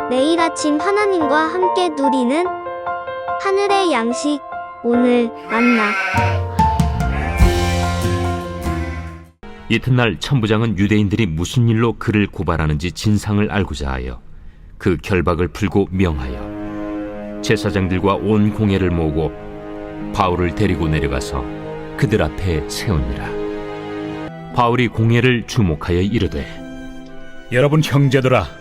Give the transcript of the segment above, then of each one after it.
매일 아침 하나님과 함께 누리는 하늘의 양식, 오늘 만나. 이튿날 천부장은 유대인들이 무슨 일로 그를 고발하는지 진상을 알고자 하여 그 결박을 풀고 명하여 제사장들과 온 공회를 모으고 바울을 데리고 내려가서 그들 앞에 세우니라. 바울이 공회를 주목하여 이르되, 여러분 형제들아,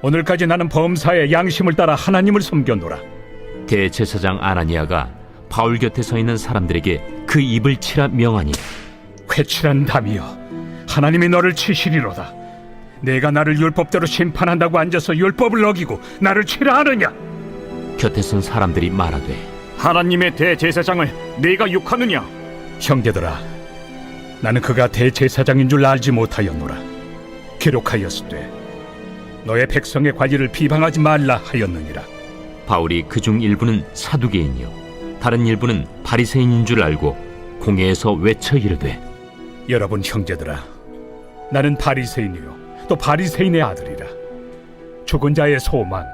오늘까지 나는 범사의 양심을 따라 하나님을 섬겼노라. 대제사장 아나니아가 바울 곁에 서 있는 사람들에게 그 입을 치라 명하니, 회칠한 담이여, 하나님이 너를 치시리로다. 내가 나를 율법대로 심판한다고 앉아서 율법을 어기고 나를 치라 하느냐? 곁에 선 사람들이 말하되, 하나님의 대제사장을 네가 욕하느냐? 형제들아, 나는 그가 대제사장인 줄 알지 못하였노라. 기록하였으되 너의 백성의 관리를 비방하지 말라 하였느니라. 바울이 그중 일부는 사두개인이요 다른 일부는 바리새인인 줄 알고 공회에서 외쳐 이르되, 여러분 형제들아, 나는 바리새인이요 또 바리새인의 아들이라. 죽은 자의 소망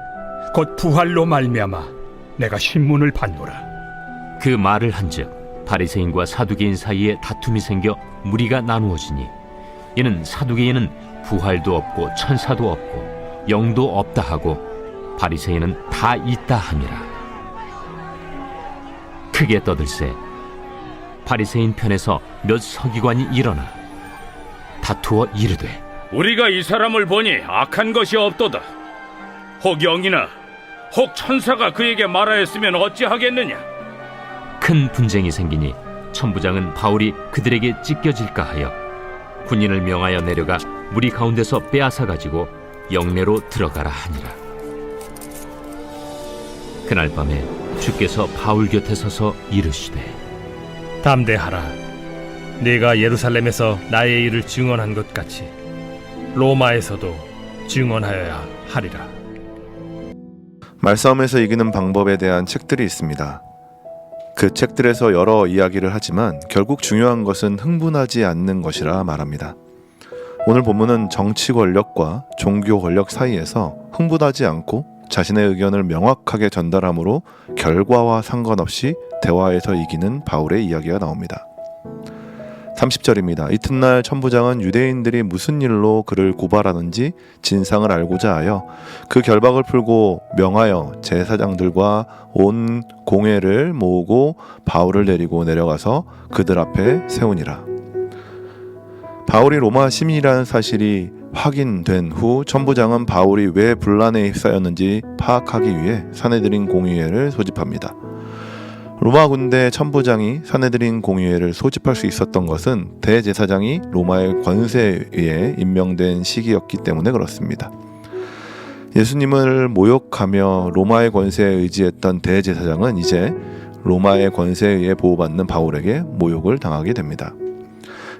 곧 부활로 말미암아 내가 신문을 받노라. 그 말을 한즉 바리새인과 사두개인 사이에 다툼이 생겨 무리가 나누어지니, 이는 사두개인은 부활도 없고 천사도 없고 영도 없다 하고 바리새인은 다 있다 함이라. 크게 떠들세 바리새인 편에서 몇 서기관이 일어나 다투어 이르되, 우리가 이 사람을 보니 악한 것이 없도다. 혹 영이나 혹 천사가 그에게 말하였으면 어찌하겠느냐? 큰 분쟁이 생기니 천부장은 바울이 그들에게 찢겨질까 하여 군인을 명하여 내려가 무리 가운데서 빼앗아 가지고 영내로 들어가라 하니라. 그날 밤에 주께서 바울 곁에 서서 이르시되, 담대하라. 네가 예루살렘에서 나의 일을 증언한 것 같이 로마에서도 증언하여야 하리라. 말싸움에서 이기는 방법에 대한 책들이 있습니다. 그 책들에서 여러 이야기를 하지만 결국 중요한 것은 흥분하지 않는 것이라 말합니다. 오늘 본문은 정치 권력과 종교 권력 사이에서 흥분하지 않고 자신의 의견을 명확하게 전달함으로 결과와 상관없이 대화에서 이기는 바울의 이야기가 나옵니다. 30절입니다. 이튿날 천부장은 유대인들이 무슨 일로 그를 고발하는지 진상을 알고자 하여 그 결박을 풀고 명하여 제사장들과 온 공회를 모으고 바울을 데리고 내려가서 그들 앞에 세우니라. 바울이 로마 시민이라는 사실이 확인된 후 천부장은 바울이 왜 분란에 휩싸였는지 파악하기 위해 사내들인 공의회를 소집합니다. 로마 군대 천부장이 사내들인 공의회를 소집할 수 있었던 것은 대제사장이 로마의 권세에 의해 임명된 시기였기 때문에 그렇습니다. 예수님을 모욕하며 로마의 권세에 의지했던 대제사장은 이제 로마의 권세에 의해 보호받는 바울에게 모욕을 당하게 됩니다.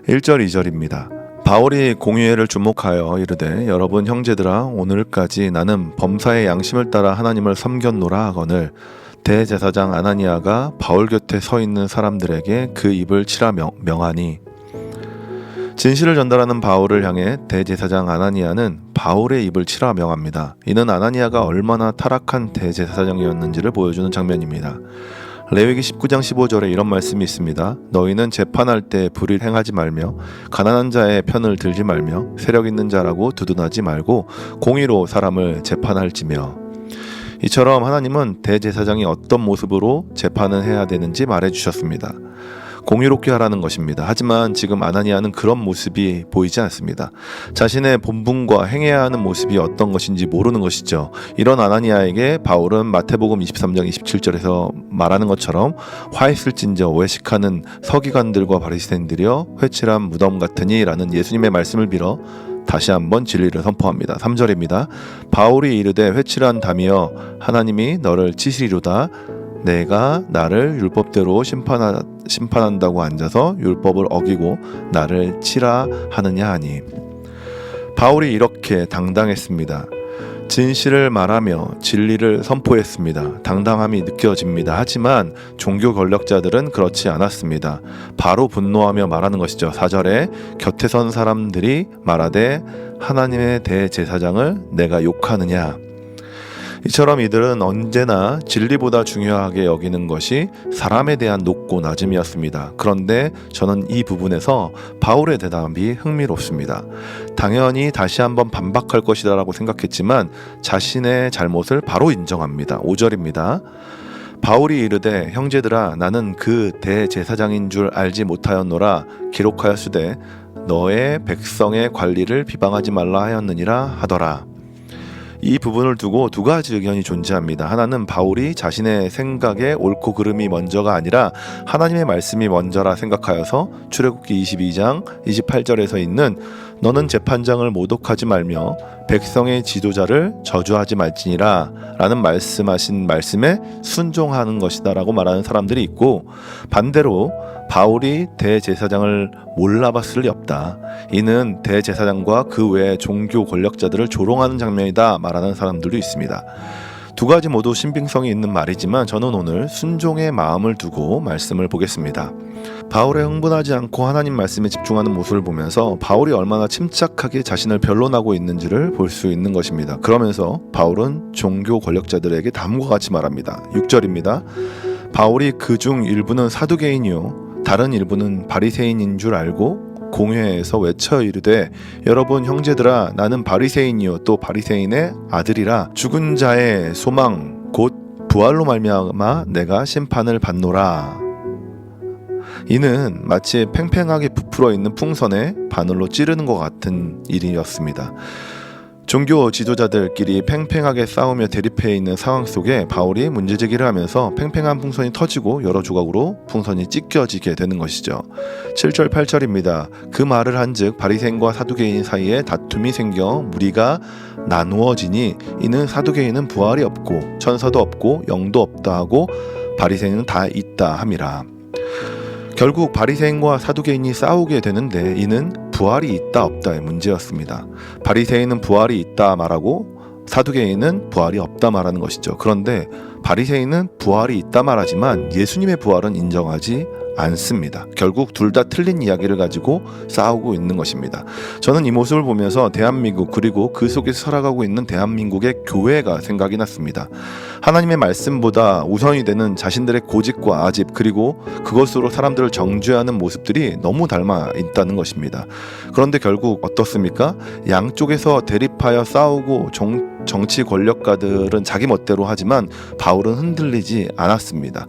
1절 2절입니다. 바울이 공의회를 주목하여 이르되, 여러분 형제들아, 오늘까지 나는 범사의 양심을 따라 하나님을 섬겼노라 하거늘 대제사장 아나니아가 바울 곁에 서 있는 사람들에게 그 입을 치라 명하니, 진실을 전달하는 바울을 향해 대제사장 아나니아는 바울의 입을 치라 명합니다. 이는 아나니아가 얼마나 타락한 대제사장이었는지를 보여주는 장면입니다. 레위기 19장 15절에 이런 말씀이 있습니다. 너희는 재판할 때 불의를 행하지 말며 가난한 자의 편을 들지 말며 세력 있는 자라고 두둔하지 말고 공의로 사람을 재판할지며. 이처럼 하나님은 대제사장이 어떤 모습으로 재판을 해야 되는지 말해주셨습니다. 공의롭게 하라는 것입니다. 하지만 지금 아나니아는 그런 모습이 보이지 않습니다. 자신의 본분과 행해야 하는 모습이 어떤 것인지 모르는 것이죠. 이런 아나니아에게 바울은 마태복음 23장 27절에서 말하는 것처럼 화있을진저 외식하는 서기관들과 바리새인들이여 회칠한 무덤 같으니 라는 예수님의 말씀을 빌어 다시 한번 진리를 선포합니다. 3절입니다. 바울이 이르되, 회칠한 담이여, 하나님이 너를 치시리로다. 내가 나를 율법대로 심판한다고 앉아서 율법을 어기고 나를 치라 하느냐 하니. 바울이 이렇게 당당했습니다. 진실을 말하며 진리를 선포했습니다. 당당함이 느껴집니다. 하지만 종교 권력자들은 그렇지 않았습니다. 바로 분노하며 말하는 것이죠. 4절에 곁에 선 사람들이 말하되 하나님의 대제사장을 내가 욕하느냐. 이처럼 이들은 언제나 진리보다 중요하게 여기는 것이 사람에 대한 높고 낮음이었습니다. 그런데 저는 이 부분에서 바울의 대답이 흥미롭습니다. 당연히 다시 한번 반박할 것이라고 생각했지만 자신의 잘못을 바로 인정합니다. 5절입니다. 바울이 이르되 형제들아 나는 그 대제사장인 줄 알지 못하였노라. 기록하였으되 너의 백성의 관리를 비방하지 말라 하였느니라 하더라. 이 부분을 두고 두 가지 의견이 존재합니다. 하나는 바울이 자신의 생각에 옳고 그름이 먼저가 아니라 하나님의 말씀이 먼저라 생각하여서 출애굽기 22장 28절에서 있는 너는 재판장을 모독하지 말며 백성의 지도자를 저주하지 말지니라 라는 말씀하신 말씀에 순종하는 것이다 라고 말하는 사람들이 있고, 반대로 바울이 대제사장을 몰라봤을 리 없다. 이는 대제사장과 그 외 종교 권력자들을 조롱하는 장면이다 말하는 사람들도 있습니다. 두 가지 모두 신빙성이 있는 말이지만 저는 오늘 순종의 마음을 두고 말씀을 보겠습니다. 바울의 흥분하지 않고 하나님 말씀에 집중하는 모습을 보면서 바울이 얼마나 침착하게 자신을 변론하고 있는지를 볼 수 있는 것입니다. 그러면서 바울은 종교 권력자들에게 다음과 같이 말합니다. 6절입니다. 바울이 그중 일부는 사두개인이요 다른 일부는 바리새인인 줄 알고 공회에서 외쳐 이르되 여러분 형제들아 나는 바리새인이요 또 바리새인의 아들이라 죽은 자의 소망 곧 부활로 말미암아 내가 심판을 받노라. 이는 마치 팽팽하게 부풀어 있는 풍선에 바늘로 찌르는 것 같은 일이었습니다. 종교 지도자들끼리 팽팽하게 싸우며 대립해 있는 상황 속에 바울이 문제제기를 하면서 팽팽한 풍선이 터지고 여러 조각으로 풍선이 찢겨지게 되는 것이죠. 7절 8절입니다. 그 말을 한즉 바리새인과 사두개인 사이에 다툼이 생겨 무리가 나누어지니 이는 사두개인은 부활이 없고 천사도 없고 영도 없다 하고 바리새인은 다 있다 함이라. 결국 바리새인과 사두개인이 싸우게 되는데 이는 부활이 있다 없다의 문제였습니다. 바리새인은 부활이 있다 말하고 사두개인은 부활이 없다 말하는 것이죠. 그런데 바리새인은 부활이 있다 말하지만 예수님의 부활은 인정하지 않습니다. 결국 둘 다 틀린 이야기를 가지고 싸우고 있는 것입니다. 저는 이 모습을 보면서 대한민국 그리고 그 속에서 살아가고 있는 대한민국의 교회가 생각이 났습니다. 하나님의 말씀보다 우선이 되는 자신들의 고집과 아집 그리고 그것으로 사람들을 정죄하는 모습들이 너무 닮아 있다는 것입니다. 그런데 결국 어떻습니까? 양쪽에서 대립하여 싸우고 정치 권력가들은 자기 멋대로 하지만 바울은 흔들리지 않았습니다.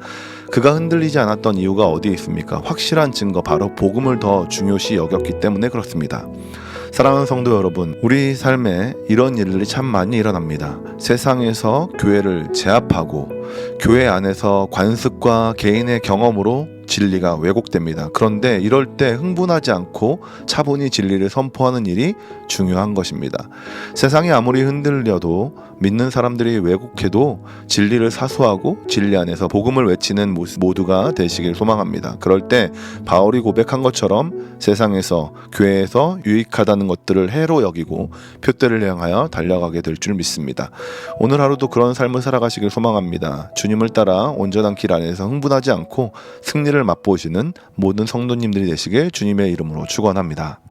그가 흔들리지 않았던 이유가 어디에 있습니까? 확실한 증거, 바로 복음을 더 중요시 여겼기 때문에 그렇습니다. 사랑하는 성도 여러분, 우리 삶에 이런 일들이 참 많이 일어납니다. 세상에서 교회를 제압하고 교회 안에서 관습과 개인의 경험으로 진리가 왜곡됩니다. 그런데 이럴 때 흥분하지 않고 차분히 진리를 선포하는 일이 중요한 것입니다. 세상이 아무리 흔들려도 믿는 사람들이 왜곡해도 진리를 사수하고 진리 안에서 복음을 외치는 모두가 되시길 소망합니다. 그럴 때 바울이 고백한 것처럼 세상에서 교회에서 유익하다는 것들을 해로 여기고 표대를 향하여 달려가게 될 줄 믿습니다. 오늘 하루도 그런 삶을 살아가시길 소망합니다. 주님을 따라 온전한 길 안에서 흥분하지 않고 승리를 맛보시는 모든 성도님들이 되시길 주님의 이름으로 축원합니다.